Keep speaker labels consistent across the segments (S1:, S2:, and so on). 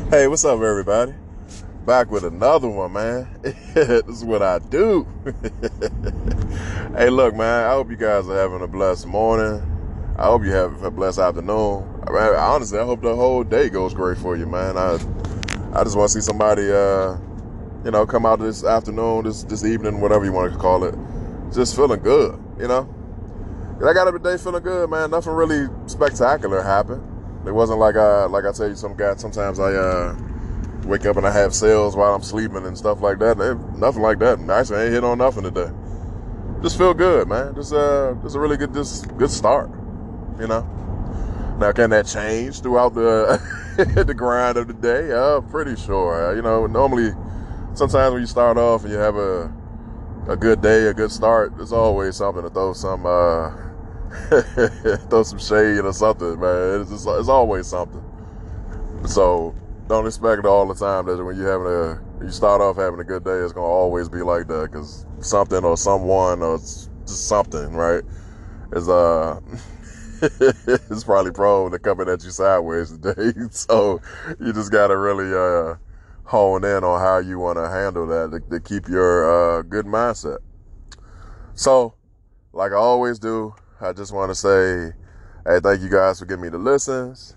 S1: Hey, what's up, everybody? Back with another one, man. This is what I do. Hey, look, man, I hope you guys are having a blessed morning. I hope you have a blessed afternoon. Honestly, I hope the whole day goes great for you, man. I just want to see somebody, come out this afternoon, this evening, whatever you want to call it, just feeling good, 'Cause I got every day feeling good, man. Nothing really spectacular happened. It wasn't like I tell you, sometimes I wake up and I have sales while I'm sleeping and stuff like that. Nothing like that. Actually, I ain't hit on nothing today. Just feel good, man. Just a really good start, you know. Now, can that change throughout the the grind of the day? Pretty sure. Normally, sometimes when you start off and you have a good day, a good start, there's always something to throw some throw some shade or something, man. It's always something. So don't expect it all the time that when you start off having a good day, it's gonna always be like that, because something or someone or just something, right, is it's probably prone to coming at you sideways today. So you just gotta really hone in on how you want to handle that to keep your good mindset. So, like I always do, I just want to say, hey, thank you guys for giving me the listens,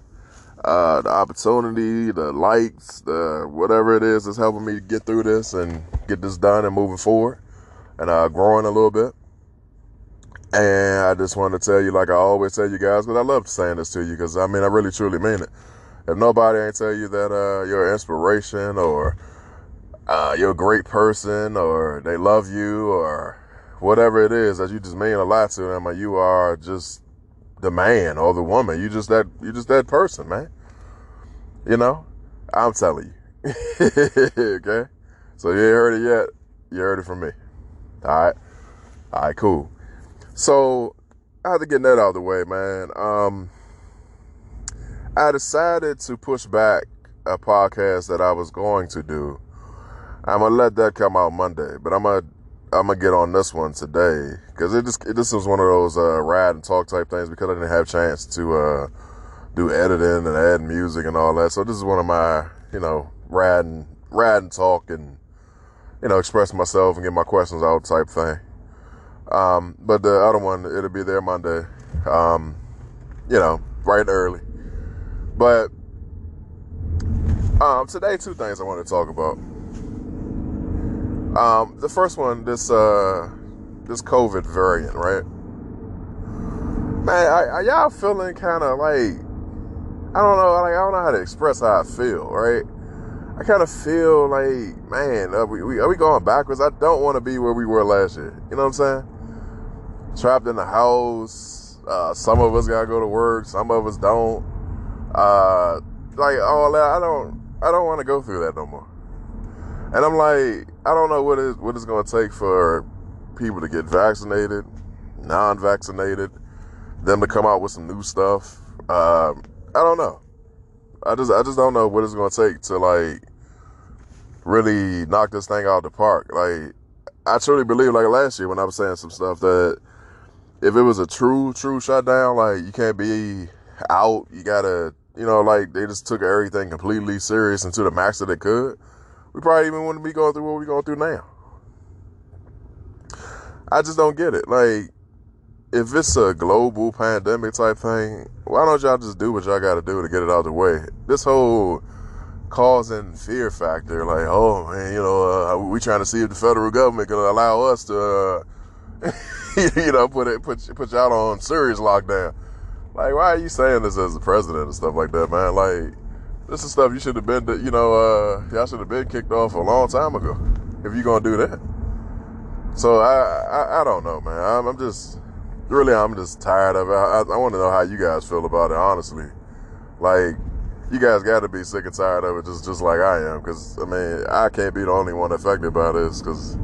S1: the opportunity, the likes, the whatever it is that's helping me get through this and get this done and moving forward and growing a little bit. And I just want to tell you, like I always tell you guys, because I love saying this to you, because I really truly mean it. If nobody ain't tell you that you're an inspiration, or you're a great person, or they love you, or whatever it is that you just mean a lot to them, or you are just the man or the woman, you just that person, man. I'm telling you. Okay? So you ain't heard it yet. You heard it from me. All right, cool. So I had to get that out of the way, man. I decided to push back a podcast that I was going to do. I'm gonna let that come out Monday, but I'm gonna get on this one today, because this was one of those ride and talk type things, because I didn't have a chance to do editing and add music and all that. So this is one of my ride and talk and express myself and get my questions out type thing. But the other one, it'll be there Monday, bright and early. But today, two things I want to talk about. The first one, this COVID variant, right? Man, are y'all feeling kind of like, I don't know, I don't know how to express how I feel, right? I kind of feel like, man, are we going backwards? I don't want to be where we were last year. You know what I'm saying? Trapped in the house. Some of us gotta go to work. Some of us don't. Like all that. I don't want to go through that no more. And I'm like, I don't know what it's going to take for people to get vaccinated, non-vaccinated, them to come out with some new stuff. I don't know. I just don't know what it's going to take to like really knock this thing out of the park. Like, I truly believe, like last year when I was saying some stuff, that if it was a true shutdown, like you can't be out, you gotta, like they just took everything completely serious and to the max that they could, we probably even wouldn't be going through what we're going through now. I just don't get it. Like, if it's a global pandemic type thing, why don't y'all just do what y'all got to do to get it out of the way? This whole causing fear factor, like, oh man, we trying to see if the federal government can allow us to, put y'all on serious lockdown. Like, why are you saying this as the president and stuff like that, man? Like, this is stuff you should have been, y'all should have been kicked off a long time ago if you're going to do that. So I don't know, man. I'm just tired of it. I want to know how you guys feel about it, honestly. Like, you guys got to be sick and tired of it just like I am, because, I can't be the only one affected by this, because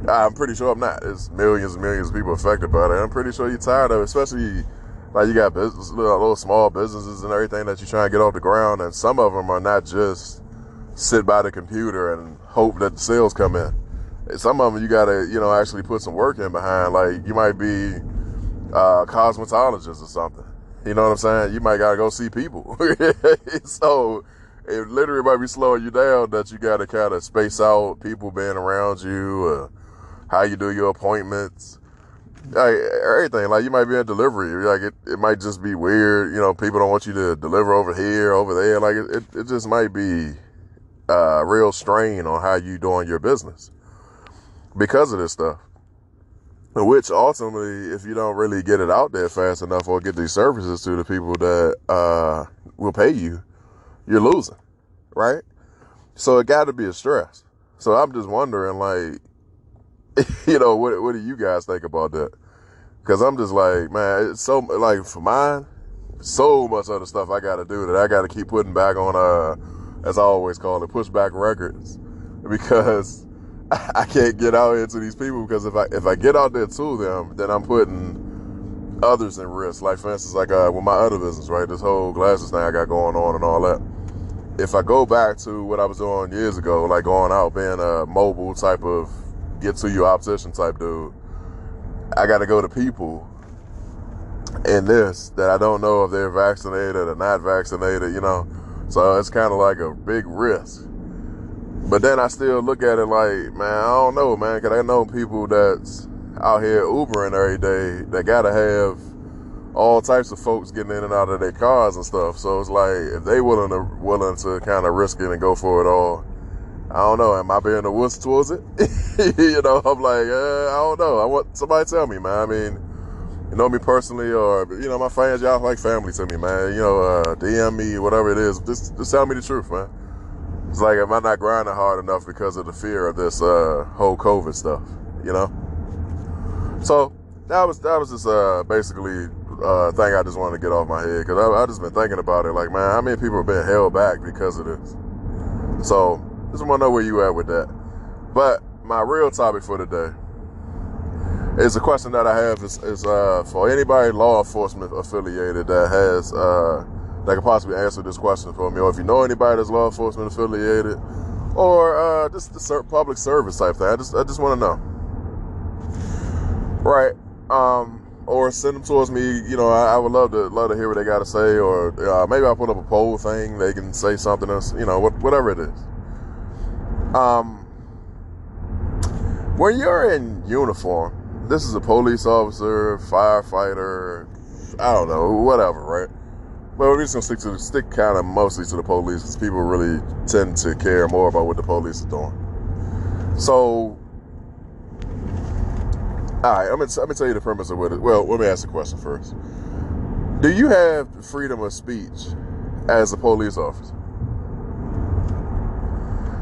S1: I'm pretty sure I'm not. There's millions and millions of people affected by it. I'm pretty sure you're tired of it, especially like you got business, little small businesses and everything that you try and get off the ground, and some of them are not just sit by the computer and hope that the sales come in. Some of them you gotta, actually put some work in behind. Like, you might be a cosmetologist or something. You know what I'm saying? You might gotta go see people. So it literally might be slowing you down that you got to kind of space out people being around you, how you do your appointments, like everything. Like you might be in delivery, like it might just be weird. People don't want you to deliver over here, over there. Like it just might be real strain on how you doing your business because of this stuff. Which ultimately, if you don't really get it out there fast enough or get these services to the people that will pay you, you're losing, right? So it got to be a stress. So I'm just wondering, like, what do you guys think about that? Because I'm just like, man, it's so, like, for mine, so much other stuff I got to do that I got to keep putting back on, as I always call it, pushback records. Because I can't get out here to these people, because if I get out there to them, then I'm putting others in risk. Like, for instance, like with my other business, right? This whole glasses thing I got going on and all that. If I go back to what I was doing years ago, like going out, being a mobile type of get to your optician type dude, I got to go to people in this that I don't know if they're vaccinated or not vaccinated, So it's kind of like a big risk. But then I still look at it like, man, I don't know, man, because I know people that's out here Ubering every day that got to have all types of folks getting in and out of their cars and stuff. So it's like, if they willing to kind of risk it and go for it all, I don't know. Am I being a wuss towards it? I'm like, I don't know. I want somebody to tell me, man. I mean, you know me personally, or, my fans, y'all like family to me, man. DM me, whatever it is. Just tell me the truth, man. It's like, am I not grinding hard enough because of the fear of this whole COVID stuff, So that was just basically thing I just wanted to get off my head, because I just been thinking about it. Like, man, how many people have been held back because of this? So just want to know where you at with that. But my real topic for today is a question that I have is for anybody law enforcement affiliated that has that could possibly answer this question for me, or if you know anybody that's law enforcement affiliated, or just the public service type thing. I just want to know, right? Or send them towards me. I would love to hear what they got to say, or maybe I'll put up a poll thing. They can say something else, whatever it is. When you're in uniform, this is a police officer, firefighter, I don't know, whatever, right? But we're just gonna stick kind of mostly to the police, because people really tend to care more about what the police are doing. So, all right, let me tell you the premise of what it. Well, let me ask a question first. Do you have freedom of speech as a police officer?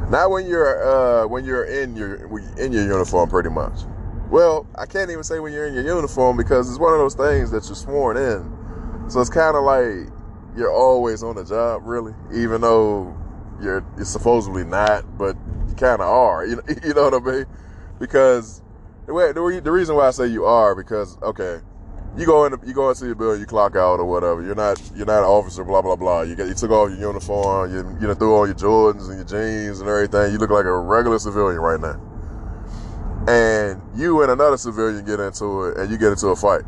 S1: Not when you're in your uniform, pretty much. Well, I can't even say when you're in your uniform, because it's one of those things that you're sworn in. So it's kind of like you're always on the job, really, even though you're supposedly not, but you kind of are. You know what I mean? Because the reason why I say you are, because okay, you go into your building, you clock out or whatever. You're not an officer, blah blah blah. You took off your uniform, you threw on your Jordans and your jeans and everything. You look like a regular civilian right now. And you and another civilian get into it, and you get into a fight.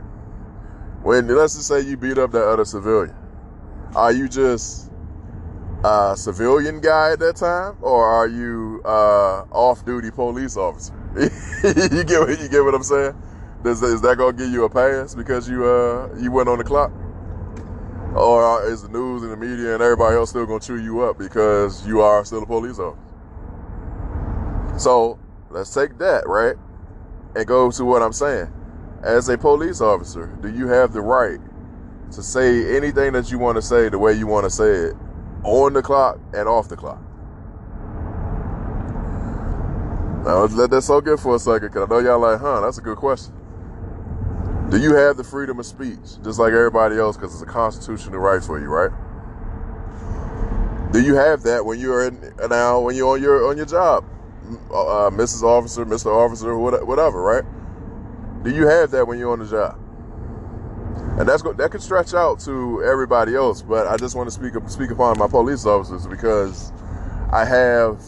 S1: Let's just say you beat up that other civilian. Are you just a civilian guy at that time, or are you off-duty police officer? You get what I'm saying? Is that gonna give you a pass because you went on the clock, or is the news and the media and everybody else still gonna chew you up because you are still a police officer? So let's take that, right, and go to what I'm saying. As a police officer, do you have the right to say anything that you want to say the way you want to say it, on the clock and off the clock? Now let's let that soak in for a second, because I know y'all like, that's a good question. Do you have the freedom of speech just like everybody else, because it's a constitutional right for you, right? Do you have that when you're on your job, Mrs. Officer, Mr. Officer, whatever, right? Do you have that when you're on the job? And that could stretch out to everybody else, but I just want to speak upon my police officers, because I have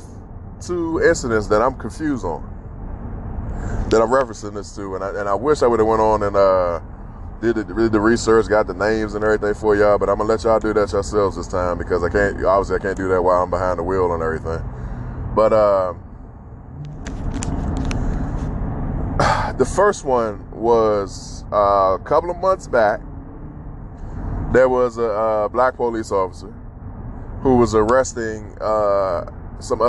S1: two incidents that I'm confused on, that I'm referencing this to, and I wish I would have went on and did the research, got the names and everything for y'all, but I'm gonna let y'all do that yourselves this time because I can't do that while I'm behind the wheel and everything. But the first one was a couple of months back. There was a black police officer who was arresting some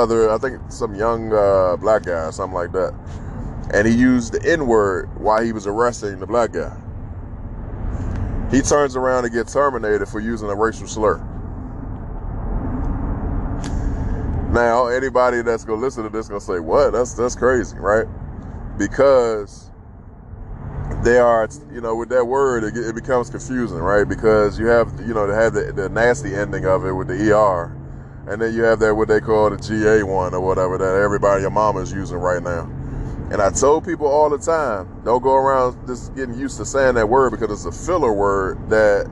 S1: young black guy or something like that. And he used the N-word while he was arresting the black guy. He turns around and gets terminated for using a racial slur. Now, anybody that's going to listen to this is going to say, what? That's crazy, right? Because they are, with that word, it becomes confusing, right? Because you have, to have the nasty ending of it with the ER. And then you have that, what they call the GA one or whatever, that everybody, your mama is using right now. And I told people all the time, don't go around just getting used to saying that word because it's a filler word that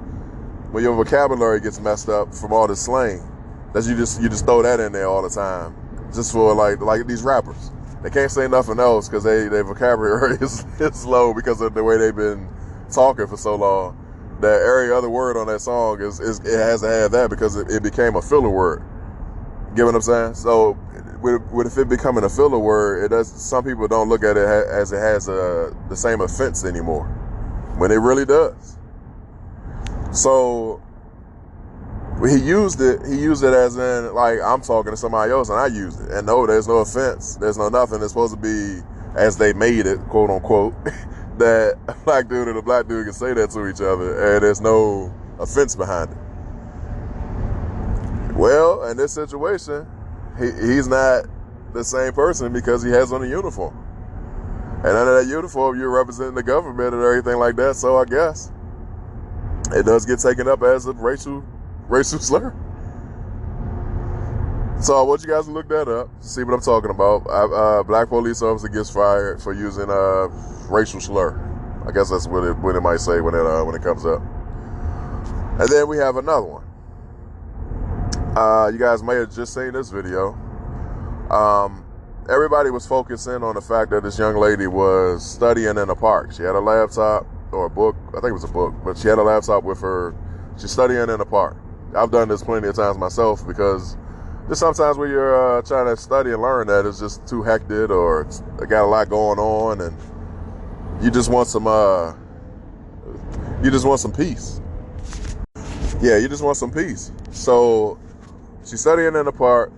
S1: when your vocabulary gets messed up from all the slang, that you just throw that in there all the time. Just for like these rappers. They can't say nothing else because their vocabulary is low because of the way they've been talking for so long. That every other word on that song it has to have that because it became a filler word. You get what I'm saying? So with it becoming a filler word, some people don't look at it as it has the same offense anymore, when it really does. So he used it as in, like, I'm talking to somebody else and I used it. And no, there's no offense. There's no nothing. It's supposed to be as they made it, quote unquote, that a black dude and a black dude can say that to each other and there's no offense behind it. Well, in this situation, he's not the same person because he has on a uniform. And under that uniform, you're representing the government and everything like that. So I guess it does get taken up as a racial slur. So I want you guys to look that up, see what I'm talking about. Black police officer gets fired for using a racial slur. I guess that's what it might say when it comes up. And then we have another one. You guys may have just seen this video. Everybody was focusing on the fact that this young lady was studying in a park. She had a laptop or a book. I think it was a book, but she had a laptop with her. She's studying in a park. I've done this plenty of times myself because just sometimes when you're trying to study and learn that it's just too hectic or it got a lot going on and you just want some peace. Yeah, you just want some peace. So she's studying in the park.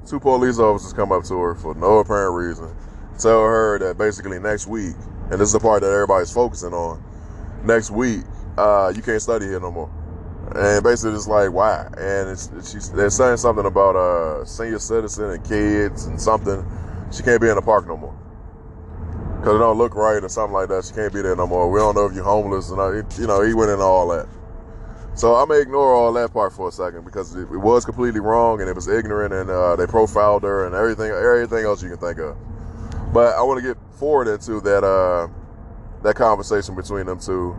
S1: 2 police officers come up to her for no apparent reason, tell her that basically next week, and this is the part that everybody's focusing on, next week, you can't study here no more. And basically it's like, why? And they're saying something about senior citizen and kids and something. She can't be in the park no more because it don't look right or something like that. She can't be there no more. We don't know if you're homeless. And he went into all that. So I'm going to ignore all that part for a second because it was completely wrong and it was ignorant and they profiled her and everything else you can think of. But I want to get forward into that conversation between them two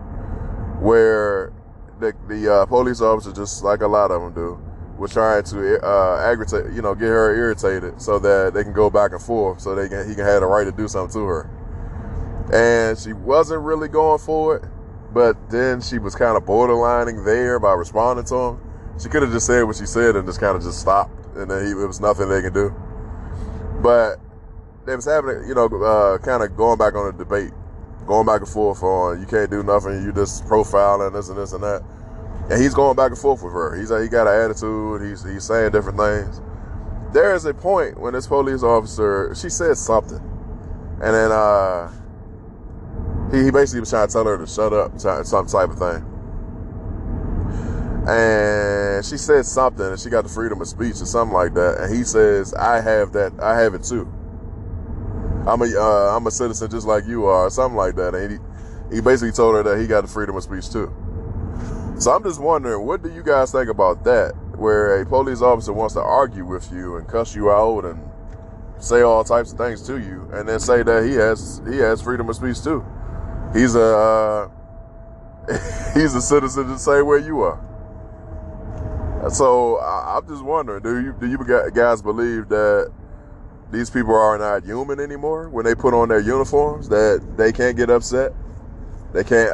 S1: where the police officer, just like a lot of them do, was trying to aggravate, get her irritated so that they can go back and forth so he can have the right to do something to her. And she wasn't really going for it. But then she was kind of borderlining there by responding to him. She could have just said what she said and just kind of just stopped. And then it was nothing they could do. But they was having, kind of going back on a debate. Going back and forth on, you can't do nothing, you just profiling this and this and that. And he's going back and forth with her. He got an attitude, he's saying different things. There is a point when this police officer, she said something. And then, he basically was trying to tell her to shut up, some type of thing. And she said something, and she got the freedom of speech or something like that. And he says, I have it too. I'm a citizen just like you are, or something like that. And he basically told her that he got the freedom of speech too. So I'm just wondering, what do you guys think about that? Where a police officer wants to argue with you and cuss you out and say all types of things to you, and then say that he has freedom of speech too. He's a citizen the same way you are. So I'm just wondering, do you guys believe that these people are not human anymore when they put on their uniforms, that they can't get upset? They can't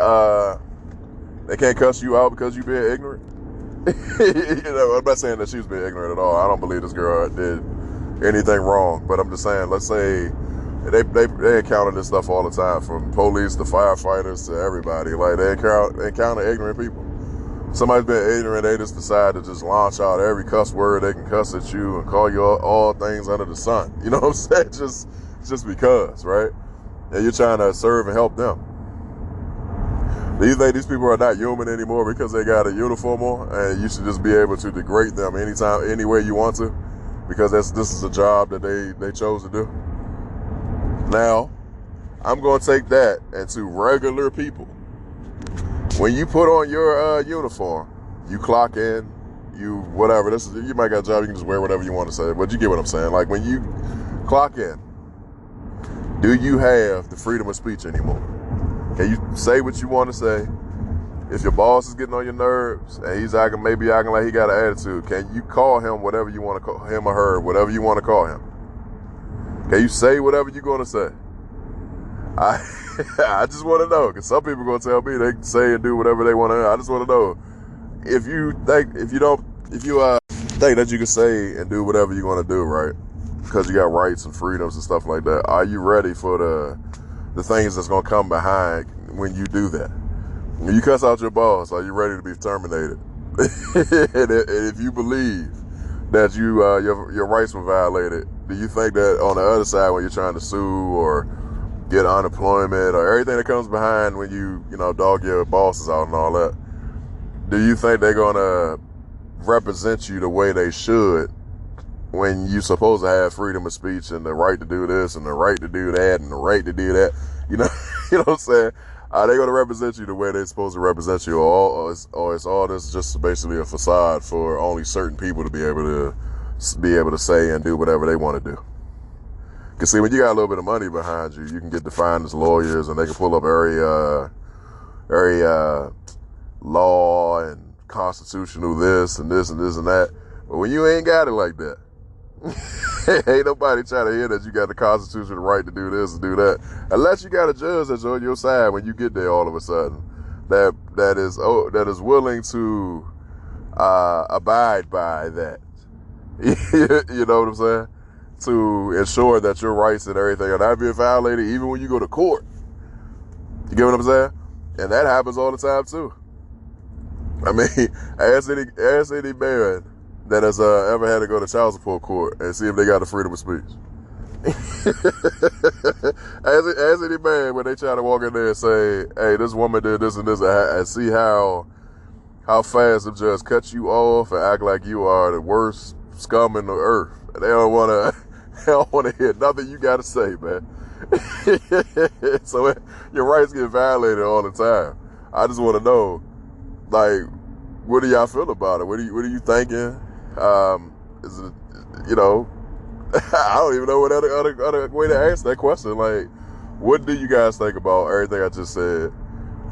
S1: They can't cuss you out because you being ignorant. I'm not saying that she was being ignorant at all. I don't believe this girl did anything wrong. But I'm just saying, let's say they encounter this stuff all the time, from police to firefighters to everybody. Like, they encounter ignorant people. Somebody's been ignorant, they just decide to just launch out every cuss word they can cuss at you and call you all things under the sun. You know what I'm saying? Just because, right? And you're trying to serve and help them. Do you think these people are not human anymore because they got a uniform on, and you should just be able to degrade them anytime, any way you want to, because this is a job that they chose to do? Now, I'm going to take that into regular people. When you put on your uniform, you clock in, you whatever. You might got a job, you can just wear whatever you want to say, but you get what I'm saying. Like, when you clock in, do you have the freedom of speech anymore? Can you say what you want to say? If your boss is getting on your nerves and he's maybe acting like he got an attitude, can you call him whatever you want to call him, or her, whatever you want to call him? Can you say whatever you're going to say? I just want to know, because some people are going to tell me they can say and do whatever they want to. I just want to know, if you think that you can say and do whatever you're going to do, right? Because you got rights and freedoms and stuff like that. Are you ready for the things that's going to come behind when you do that? When you cuss out your boss, are you ready to be terminated? And if you believe that your rights were violated, do you think that on the other side, when you're trying to sue or get unemployment or everything that comes behind when you dog your bosses out and all that, do you think they're going to represent you the way they should when you're supposed to have freedom of speech and the right to do this and the right to do that and the right to do that? You know what I'm saying? Are they going to represent you the way they're supposed to represent you, or is all this just basically a facade for only certain people to be able to say and do whatever they want to do? Because, see, when you got a little bit of money behind you, you can get defined as lawyers, and they can pull up every law and constitutional this and this and this and that. But when you ain't got it like that, ain't nobody trying to hear that you got the constitutional right to do this and do that, unless you got a judge that's on your side when you get there all of a sudden, that is willing to abide by that. You know what I'm saying? To ensure that your rights and everything are not being violated, even when you go to court. You get what I'm saying? And that happens all the time too. I mean, ask any man that has ever had to go to child support court and see if they got the freedom of speech. Ask any man when they try to walk in there and say, "Hey, this woman did this and this," and see how fast the judge cuts you off and act like you are the worst scum in the earth. And they don't want to hear nothing you got to say, man. So your rights get violated all the time. I just want to know, like, what do y'all feel about it? What are you thinking? Is it, I don't even know what other way to answer that question. Like, what do you guys think about everything I just said?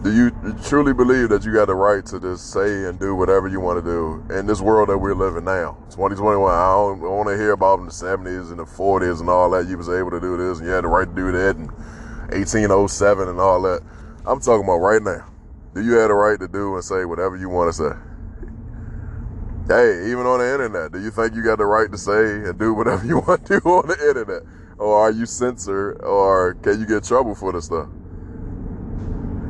S1: Do you truly believe that you got the right to just say and do whatever you want to do in this world that we're living now? 2021, I don't want to hear about in the 70s and the 40s and all that. You was able to do this and you had the right to do that in 1807 and all that. I'm talking about right now. Do you have the right to do and say whatever you want to say? Hey, even on the internet, do you think you got the right to say and do whatever you want to do on the internet? Or are you censored, or can you get in trouble for this stuff?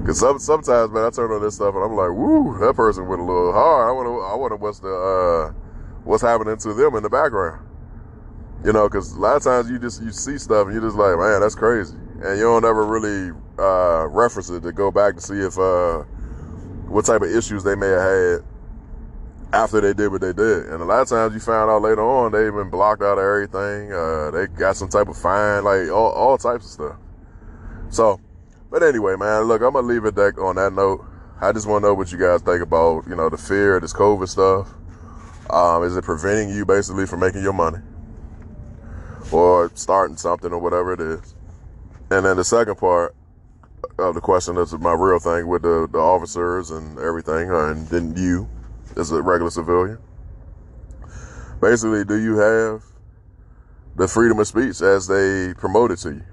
S1: Because sometimes, man, I turn on this stuff and I'm like, woo, that person went a little hard. I wonder what's happening to them in the background. Because a lot of times you see stuff and you're just like, man, that's crazy. And you don't ever really reference it to go back to see if what type of issues they may have had after they did what they did. And a lot of times you find out later on they've been blocked out of everything. They got some type of fine, like all types of stuff. So, but anyway, man, look, I'm going to leave it on that note. I just want to know what you guys think about, the fear of this COVID stuff. Is it preventing you basically from making your money or starting something or whatever it is? And then the second part of the question, that's my real thing with the officers and everything, and then you as a regular civilian. Basically, do you have the freedom of speech as they promote it to you?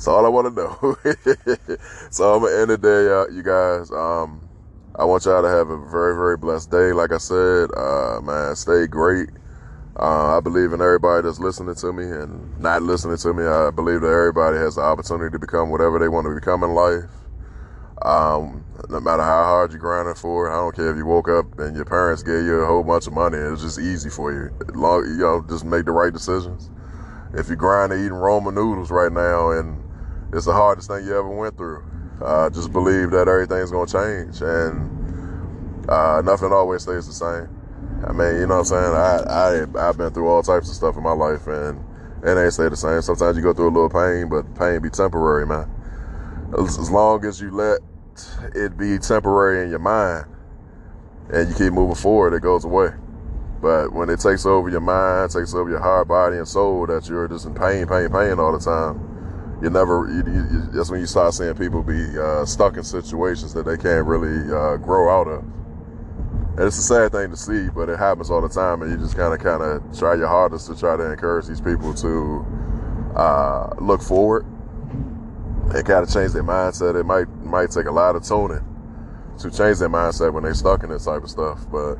S1: That's all I want to know. So I'm gonna end the day, you guys. I want y'all to have a very, very blessed day. Like I said, man, stay great. I believe in everybody that's listening to me and not listening to me. I believe that everybody has the opportunity to become whatever they want to become in life. No matter how hard you're grinding for it, I don't care if you woke up and your parents gave you a whole bunch of money and it was just easy for you. Just make the right decisions. If you're grinding eating Roman noodles right now and it's the hardest thing you ever went through, just believe that everything's going to change and nothing always stays the same. I mean, you know what I'm saying? I've been through all types of stuff in my life and it ain't stay the same. Sometimes you go through a little pain, but pain be temporary, man. As long as you let it be temporary in your mind and you keep moving forward, it goes away. But when it takes over your mind, takes over your heart, body, and soul, that you're just in pain all the time, that's when you start seeing people be stuck in situations that they can't really grow out of. And it's a sad thing to see, but it happens all the time, and you just kind of try your hardest to try to encourage these people to look forward and kind of change their mindset. It might take a lot of tuning to change their mindset when they're stuck in this type of stuff. But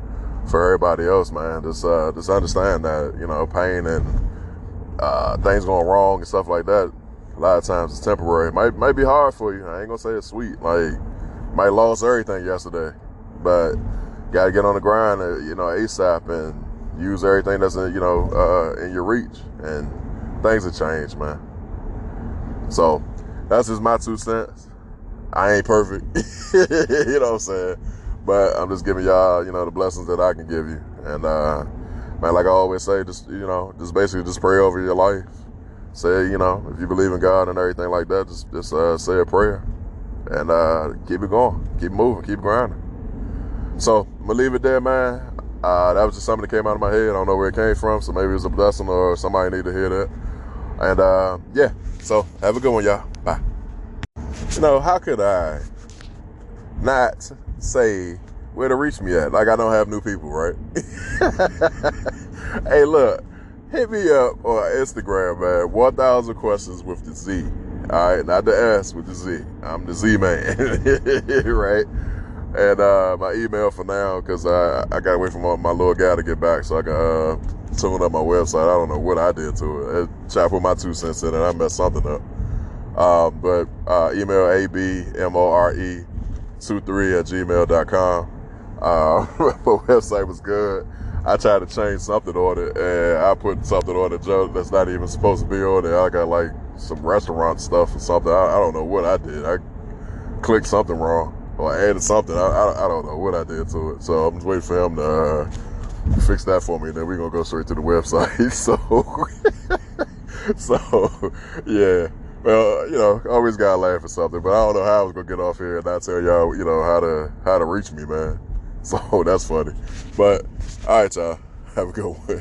S1: for everybody else, man, just understand that, you know, pain and things going wrong and stuff like that, a lot of times it's temporary. It might be hard for you. I ain't gonna say it's sweet. Like, might lost everything yesterday, but got to get on the grind, ASAP and use everything that's in your reach, and things have changed, man. So that's just my 2 cents. I ain't perfect, you know what I'm saying? But I'm just giving y'all, the blessings that I can give you. And, man, like I always say, just basically just pray over your life. Say, if you believe in God and everything like that, just say a prayer and keep it going, keep moving, keep grinding. So I'm gonna leave it there, man. That was just something that came out of my head. I don't know where it came from, so maybe it's a blessing or somebody need to hear that. And yeah, so have a good one, y'all. Bye. How could I not say where to reach me at? Like I don't have new people, right? Hey, look, hit me up on Instagram, man. 1,000 questions with the Z. All right, not the S, with the Z. I'm the Z man, right? And my email for now, because I got to wait for my little guy to get back so I can tune up my website. I don't know what I did to it. I put my 2 cents in and I messed something up. But email abmore23@gmail.com. My website was good. I tried to change something on it, and I put something on it that's not even supposed to be on it. I got like some restaurant stuff or something. I don't know what I did. I clicked something wrong. Or I added something. I don't know what I did to it. So I'm just waiting for him to fix that for me. And then we're going to go straight to the website. So, yeah. Well, always got to laugh at something. But I don't know how I was going to get off here and not tell y'all, how to reach me, man. So that's funny. But, all right, y'all. Have a good one.